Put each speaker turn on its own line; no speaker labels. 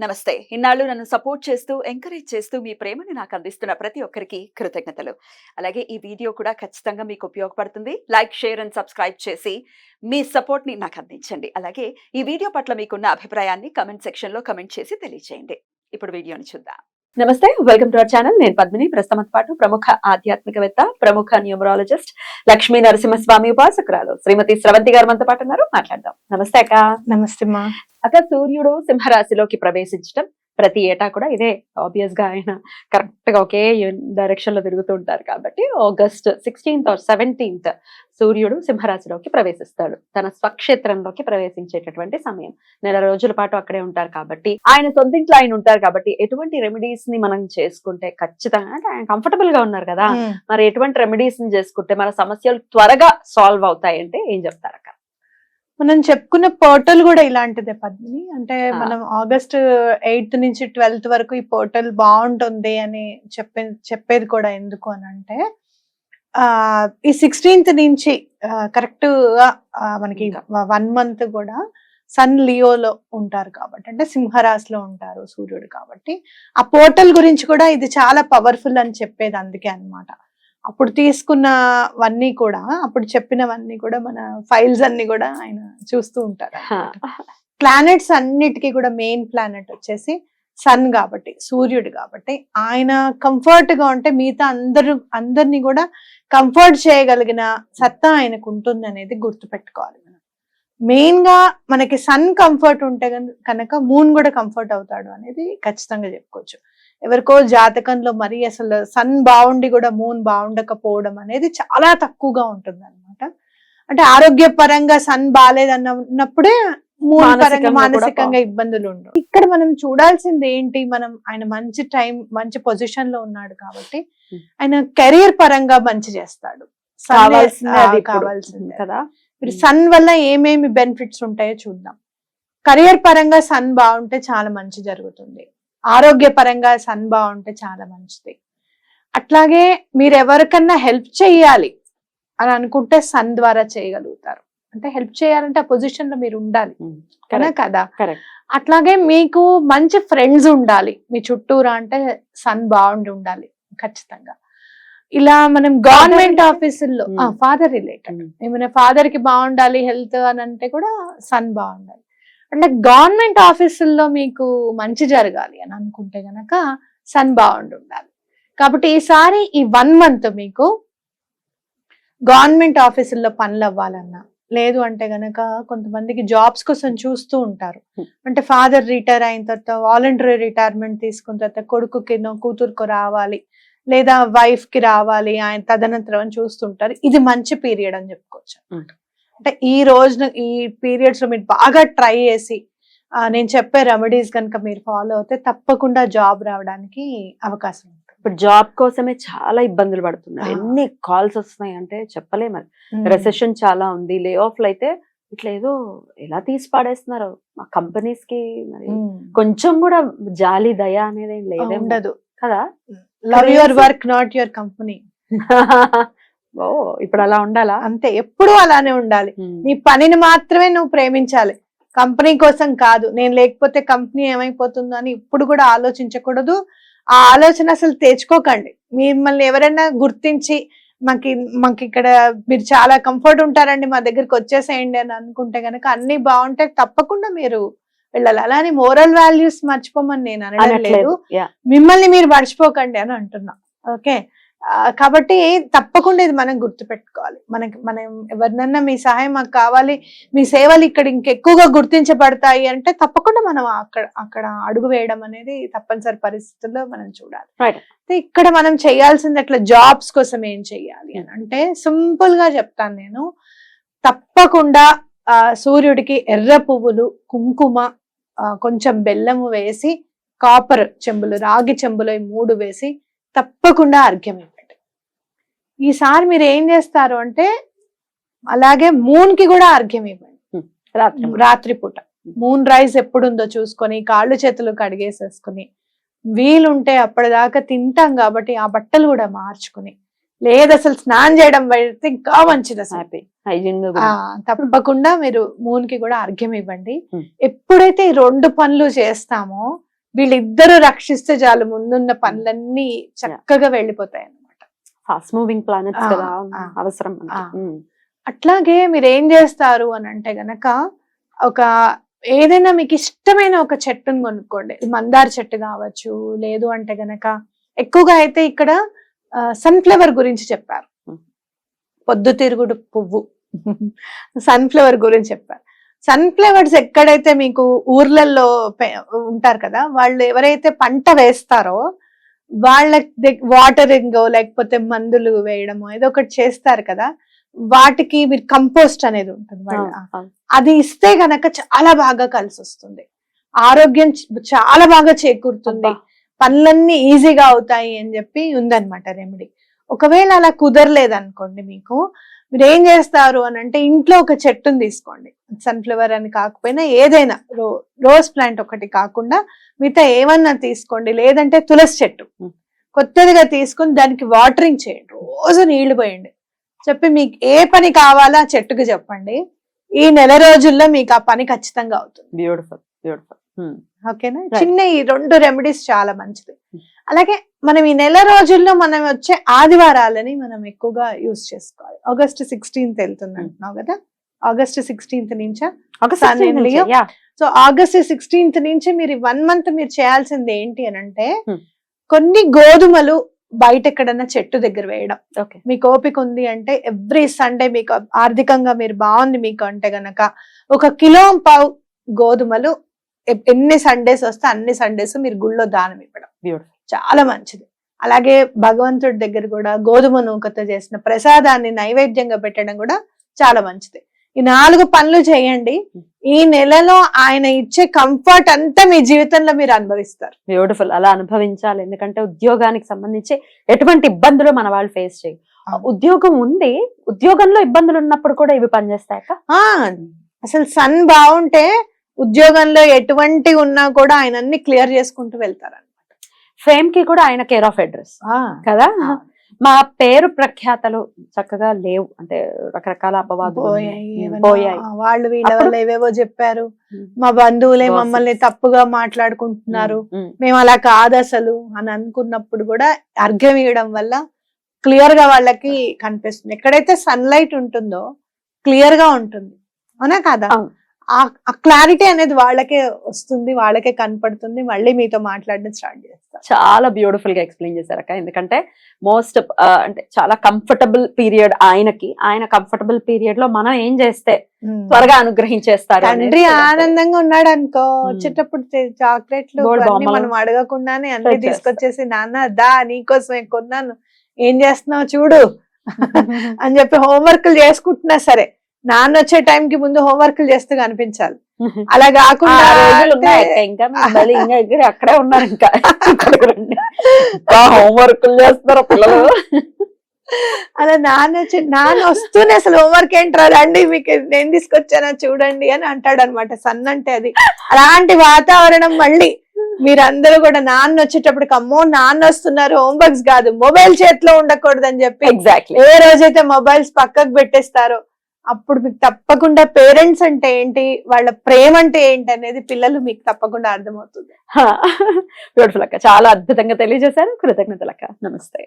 నమస్తే. ఇన్నాళ్ళు నన్ను సపోర్ట్ చేస్తూ, ఎంకరేజ్ చేస్తూ మీ ప్రేమని నాకు అందిస్తున్న ప్రతి ఒక్కరికి కృతజ్ఞతలు. అలాగే ఈ వీడియో కూడా ఖచ్చితంగా మీకు ఉపయోగపడుతుంది. లైక్, షేర్ అండ్ సబ్స్క్రైబ్ చేసి మీ సపోర్ట్‌ని నాకు అందించండి. అలాగే ఈ వీడియో పట్ల మీకున్న అభిప్రాయాన్ని కామెంట్ సెక్షన్‌లో కామెంట్ చేసి తెలియజేయండి. ఇప్పుడు వీడియోని చూద్దాం. నమస్తే, వెల్కమ్ టు అవర్ ఛానల్. నేను పద్మిని. ప్రస్తుతంతో పాటు ప్రముఖ ఆధ్యాత్మికవేత్త, ప్రముఖ న్యూమరాలజిస్ట్, లక్ష్మీ నరసింహస్వామి ఉపాసకురాలు శ్రీమతి స్రవంతి గారు మనతో పాటు ఉన్నారు. మాట్లాడదాం. నమస్తే అక్క.
నమస్తే మా
అక్క, సూర్యుడు సింహరాశిలోకి ప్రవేశించడం ప్రతి ఏటా కూడా ఇదే ఆబ్వియస్ గా ఆయన కరెక్ట్ గా ఒకే డైరెక్షన్ లో తిరుగుతూ ఉంటారు కాబట్టి ఆగస్ట్ 16th or 17th సూర్యుడు సింహరాశిలోకి ప్రవేశిస్తాడు. తన స్వక్షేత్రంలోకి ప్రవేశించేటటువంటి సమయం. నెల రోజుల పాటు అక్కడే ఉంటారు కాబట్టి, ఆయన సొంతింట్లో ఆయన ఉంటారు కాబట్టి ఎటువంటి రెమెడీస్ ని మనం చేసుకుంటే ఖచ్చితంగా, అంటే ఆయన కంఫర్టబుల్ గా ఉన్నారు కదా, మరి ఎటువంటి రెమెడీస్ ని చేసుకుంటే మన సమస్యలు త్వరగా సాల్వ్ అవుతాయి అంటే ఏం చెప్తారు అక్క?
మనం చెప్పుకున్న పోర్టల్ కూడా ఇలాంటిదే పద్మిని. అంటే మనం ఆగస్ట్ 8th నుంచి 12th వరకు ఈ పోర్టల్ బాగుంటుంది అని చెప్పేది కూడా ఎందుకు అని అంటే, ఈ 16th నుంచి కరెక్ట్ గా మనకి 1 month కూడా సన్ లియోలో ఉంటారు కాబట్టి, అంటే సింహరాశిలో ఉంటారు సూర్యుడు కాబట్టి, ఆ పోర్టల్ గురించి కూడా ఇది చాలా పవర్ఫుల్ అని చెప్పేది అందుకే అన్నమాట. అప్పుడు తీసుకున్నవన్నీ కూడా, అప్పుడు చెప్పినవన్నీ కూడా, మన ఫైల్స్ అన్ని కూడా ఆయన చూస్తూ ఉంటారు. ప్లానెట్స్ అన్నిటికీ కూడా మెయిన్ ప్లానెట్ వచ్చేసి సన్ కాబట్టి, సూర్యుడు కాబట్టి, ఆయన కంఫర్ట్ గా ఉంటే మిగతా అందరినీ కూడా కంఫర్ట్ చేయగలిగిన సత్తా ఆయనకు ఉంటుంది అనేది గుర్తుపెట్టుకోవాలి మనం. మెయిన్ గా మనకి సన్ కంఫర్ట్ ఉంటే కనుక మూన్ కూడా కంఫర్ట్ అవుతాడు అనేది ఖచ్చితంగా చెప్పుకోవచ్చు. ఎవరికో జాతకంలో మరి అసలు సన్ బాగుండి కూడా మూన్ బాగుండకపోవడం అనేది చాలా తక్కువగా ఉంటుంది అనమాట. అంటే ఆరోగ్యపరంగా సన్ బాగాలేదన్నప్పుడే మూన్ పరంగా మానసికంగా ఇబ్బందులు ఉండవు. ఇక్కడ మనం చూడాల్సింది ఏంటి, మనం ఆయన మంచి టైం, మంచి పొజిషన్ లో ఉన్నాడు కాబట్టి ఆయన కెరీర్ పరంగా మంచి చేస్తాడు. కావాల్సింది కదా. మీరు సన్ వల్ల ఏమేమి బెనిఫిట్స్ ఉంటాయో చూద్దాం. కెరియర్ పరంగా సన్ బాగుంటే చాలా మంచి జరుగుతుంది. ఆరోగ్యపరంగా సన్ బాగుంటే చాలా మంచిది. అట్లాగే మీరు ఎవరికన్నా హెల్ప్ చేయాలి అని అనుకుంటే సన్ ద్వారా చేయగలుగుతారు. అంటే హెల్ప్ చేయాలంటే ఆ పొజిషన్ లో మీరు ఉండాలి కదా. అట్లాగే మీకు మంచి ఫ్రెండ్స్ ఉండాలి మీ చుట్టూరా, అంటే సన్ బాగుండి ఉండాలి ఖచ్చితంగా. ఇలా మనం గవర్నమెంట్ ఆఫీసుల్లో ఫాదర్ రిలేటెడ్ ఏమైనా ఫాదర్ కి బాగుండాలి హెల్త్ అని అంటే కూడా సన్ బాగుండాలి. అంటే గవర్నమెంట్ ఆఫీసుల్లో మీకు మంచి జరగాలి అని అనుకుంటే గనక సన్ బాగుండి ఉండాలి. కాబట్టి ఈసారి ఈ 1 month మీకు గవర్నమెంట్ ఆఫీసుల్లో పనులు అవ్వాలన్నా, లేదు అంటే గనక కొంతమందికి జాబ్స్ కోసం చూస్తూ ఉంటారు. అంటే ఫాదర్ రిటైర్ అయిన తర్వాత వాలంటరీ రిటైర్మెంట్ తీసుకున్న తర్వాత కొడుకుకి కూతురుకో రావాలి, లేదా వైఫ్ కి రావాలి, ఆయన తదనంతరం చూస్తుంటారు. ఇది మంచి పీరియడ్ అని చెప్పుకోవచ్చు. అంటే ఈ రోజున ఈ పీరియడ్స్ లో మీరు బాగా ట్రై చేసి నేను చెప్పే రెమెడీస్ కనుక మీరు ఫాలో అవుతే తప్పకుండా జాబ్ రావడానికి అవకాశం ఉంటుంది.
ఇప్పుడు జాబ్ కోసమే చాలా ఇబ్బందులు పడుతున్నారు. ఎన్ని కాల్స్ వస్తున్నాయి అంటే చెప్పలేము. రెసెషన్ చాలా ఉంది. లే ఆఫ్లు అయితే ఇట్లా ఏదో ఎలా తీసి పాడేస్తున్నారు. మా కంపెనీస్ కి మరి కొంచెం కూడా జాలి దయ అనేది ఏం
ఉండదు
కదా.
Love your work not your company.
ఓ, ఇప్పుడు అలా ఉండాలా?
అంతే, ఎప్పుడు అలానే ఉండాలి. నీ పనిని మాత్రమే నువ్వు ప్రేమించాలి, కంపెనీ కోసం కాదు. నేను లేకపోతే కంపెనీ ఏమైపోతుందో అని ఇప్పుడు కూడా ఆలోచించకూడదు. ఆ ఆలోచన అసలు తెచ్చుకోకండి. మిమ్మల్ని ఎవరైనా గుర్తించి మాకు ఇక్కడ మీరు చాలా కంఫర్ట్ ఉంటారండి, మా దగ్గరికి వచ్చేసేయండి అని అనుకుంటే గనక అన్ని బాగుంటే తప్పకుండా మీరు వెళ్ళాలి. అలానే మోరల్ వాల్యూస్ మర్చిపోమని నేను అనట్లేదు, మిమ్మల్ని మీరు మర్చిపోకండి అని అంటున్నా. ఓకే, కాబట్టి తప్పకుండా ఇది మనం గుర్తుపెట్టుకోవాలి. మనం ఎవరినన్నా మీ సహాయం మాకు కావాలి, మీ సేవలు ఇక్కడ ఇంకెక్కువగా గుర్తించబడతాయి అంటే తప్పకుండా మనం అక్కడ అడుగు వేయడం అనేది తప్పనిసరి పరిస్థితుల్లో మనం చూడాలి. ఇక్కడ మనం చేయాల్సింది అట్లా జాబ్స్ కోసం ఏం చెయ్యాలి అని అంటే సింపుల్ గా చెప్తాను నేను. తప్పకుండా సూర్యుడికి ఎర్ర పువ్వులు, కుంకుమ, కొంచెం బెల్లము వేసి, కాపర్ చెంబులు, రాగి చెంబులో 3 వేసి తప్పకుండా అర్ఘ్యం ఇవ్వండి. ఈసారి మీరు ఏం చేస్తారు అంటే అలాగే మూన్ కి కూడా అర్ఘ్యం ఇవ్వండి. రాత్రిపూట మూన్ రైజ్ ఎప్పుడుందో చూసుకొని కాళ్ళు చేతులు కడిగేసేసుకుని, వీలుంటే అప్పటిదాకా తింటాం కాబట్టి ఆ బట్టలు కూడా మార్చుకుని, లేదు అసలు స్నానం చేయడం పెడితే ఇంకా మంచిది. తప్పకుండా మీరు మూన్ కి కూడా అర్ఘ్యం ఇవ్వండి. ఎప్పుడైతే ఈ 2 పనులు చేస్తామో వీళ్ళిద్దరూ రక్షిస్తే చాలు ముందున్న పనులన్నీ చక్కగా వెళ్ళిపోతాయి అన్నమాట.
ఫాస్ట్ మూవింగ్ ప్లానెట్స్
ఆ,
కదా,
ఆ,
అవసరం మనకి.
ఆ. అట్లాగే మీరు ఏం చేస్తారు అని అంటే గనక ఒక ఏదైనా మీకు ఇష్టమైన ఒక చెట్టును కొనుక్కోండి. మందార చెట్టు కావచ్చు, లేదు అంటే గనక ఎక్కువగా అయితే ఇక్కడ సన్ఫ్లవర్ గురించి చెప్పారు, పొద్దుతిరుగుడు పువ్వు సన్ఫ్లవర్ గురించి చెప్పారు. సన్ఫ్లవర్స్ ఎక్కడైతే మీకు ఊర్లలో ఉంటారు కదా, వాళ్ళు ఎవరైతే పంట వేస్తారో వాళ్ళ వాటరింగ్ లేకపోతే మందులు వేయడము ఏదో ఒకటి చేస్తారు కదా, వాటికి మీరు కంపోస్ట్ అనేది ఉంటుంది వాళ్ళ, అది ఇస్తే గనక చాలా బాగా కలిసి వస్తుంది, ఆరోగ్యం చాలా బాగా చేకూరుతుంది, పనులన్నీ ఈజీగా అవుతాయి అని చెప్పి ఉందన్నమాట రెమెడీ. ఒకవేళ అలా కుదరలేదు అనుకోండి మీకు, మీరు ఏం చేస్తారు అని అంటే ఇంట్లో ఒక చెట్టుని తీసుకోండి, సన్ఫ్లవర్ అని కాకపోయినా ఏదైనా రోజ్ ప్లాంట్ ఒకటి కాకుండా మిగతా ఏమన్నా తీసుకోండి, లేదంటే తులసి చెట్టు కొత్తదిగా తీసుకుని దానికి వాటరింగ్ చేయండి, రోజు నీళ్లు పోయండి, చెప్పి మీకు ఏ పని కావాలో ఆ చెట్టుకి చెప్పండి, ఈ నెల రోజుల్లో మీకు ఆ పని ఖచ్చితంగా అవుతుంది.
Beautiful beautiful.
ఓకేనా, చిన్న ఈ 2 రెమెడీస్ చాలా మంచిది. అలాగే మనం ఈ నెల రోజుల్లో మనం వచ్చే ఆదివారాలని మనం ఎక్కువగా యూజ్ చేసుకోవాలి. ఆగస్ట్ 16th వెళ్తుంది అంటున్నావు కదా, ఆగస్ట్ 16th నుంచా? సో ఆగస్ట్ 16th నుంచి మీరు 1 month మీరు చేయాల్సింది ఏంటి అని అంటే కొన్ని గోధుమలు బయట ఎక్కడన్నా చెట్టు దగ్గర వేయడం. మీకు ఓపిక ఉంది అంటే ఎవ్రీ సండే మీకు ఆర్థికంగా మీరు బాగుంది మీకు అంటే గనక 1.5 కిలో గోధుమలు ఎన్ని సండేస్ వస్తే అన్ని సండేస్ మీరు గుళ్ళో దానం ఇవ్వడం చాలా మంచిది. అలాగే భగవంతుడి దగ్గర కూడా గోధుమ నూకతో చేసిన ప్రసాదాన్ని నైవేద్యంగా పెట్టడం కూడా చాలా మంచిది. ఈ 4 పనులు చేయండి, ఈ నెలలో ఆయన ఇచ్చే కంఫర్ట్ అంతా మీ జీవితంలో మీరు అనుభవిస్తారు.
బ్యూటిఫుల్. అలా అనుభవించాలి, ఎందుకంటే ఉద్యోగానికి సంబంధించి ఎటువంటి ఇబ్బందులు మన వాళ్ళు ఫేస్ చేయ, ఉద్యోగం ఉంది, ఉద్యోగంలో ఇబ్బందులు ఉన్నప్పుడు కూడా ఇవి పనిచేస్తాయక.
అసలు సన్ బాగుంటే ఉద్యోగంలో ఎటువంటి ఉన్నా కూడా ఆయన అన్ని క్లియర్ చేసుకుంటూ వెళ్తారు అనమాట.
ఫేమ్ కి కూడా ఆయన కేర్ ఆఫ్ అడ్రస్ కదా. మా పేరు ప్రఖ్యాతలు చక్కగా లేవు, అంటే రకరకాల అపవాదులు పోయాయి,
వాళ్ళు వీళ్ళ వల్ల ఏవేవో చెప్పారు, మా బంధువులే మమ్మల్ని తప్పుగా మాట్లాడుకుంటున్నారు, మేము అలా కాదు అసలు అని అనుకున్నప్పుడు కూడా అర్ఘ్యం ఇవ్వడం వల్ల క్లియర్ గా వాళ్ళకి కనిపిస్తుంది. ఎక్కడైతే సన్లైట్ ఉంటుందో క్లియర్ గా ఉంటుంది, అవునా కాదా? ఆ క్లారిటీ అనేది వాళ్ళకే వస్తుంది, వాళ్ళకే కనపడుతుంది, మళ్ళీ మీతో మాట్లాడడం స్టార్ట్ చేస్తారు.
చాలా బ్యూటిఫుల్ గా ఎక్స్ప్లెయిన్ చేశారు అక్క. ఎందుకంటే మోస్ట్ అంటే చాలా కంఫర్టబుల్ పీరియడ్ ఆయనకి, ఆయన కంఫర్టబుల్ పీరియడ్ లో మనం ఏం చేస్తే త్వరగా అనుగ్రహించేస్తారు.
తండ్రి ఆనందంగా ఉన్నాడు అనుకో, వచ్చేటప్పుడు చాక్లెట్లు మనం అడగకుండానే అన్ని తీసుకొచ్చేసి, నాన్న దా నీకోసమే కొన్నాను, ఏం చేస్తున్నావు చూడు అని చెప్పి హోంవర్క్లు చేసుకుంటున్నా సరే నాన్న వచ్చే టైంకి ముందు హోంవర్క్లు చేస్తూ కనిపించాలి. అలా కాకుండా
ఇంకా అక్కడే ఉన్నారు, ఇంకా హోంవర్క్లు చేస్తారు పిల్లలు.
అలా నాన్న వస్తూనే అసలు హోంవర్క్ ఏంట్రా రండి మీకు నేను తీసుకొచ్చానా చూడండి అని అంటాడు అనమాట. సన్ అంటే అది అలాంటి వాతావరణం. మళ్ళీ మీరందరూ కూడా నాన్న వచ్చేటప్పటికి అమ్మో నాన్న వస్తున్నారు, హోంవర్క్స్ కాదు మొబైల్ చేతిలో ఉండకూడదని చెప్పి ఏ రోజైతే మొబైల్స్ పక్కకు పెట్టేస్తారో అప్పుడు మీకు తప్పకుండా పేరెంట్స్ అంటే ఏంటి, వాళ్ళ ప్రేమ అంటే ఏంటి అనేది పిల్లలు మీకు తప్పకుండా అర్థమవుతుంది.
బ్యూటిఫుల్ అక్క, చాలా అద్భుతంగా తెలియజేశారు. కృతజ్ఞతలు అక్క. నమస్తే.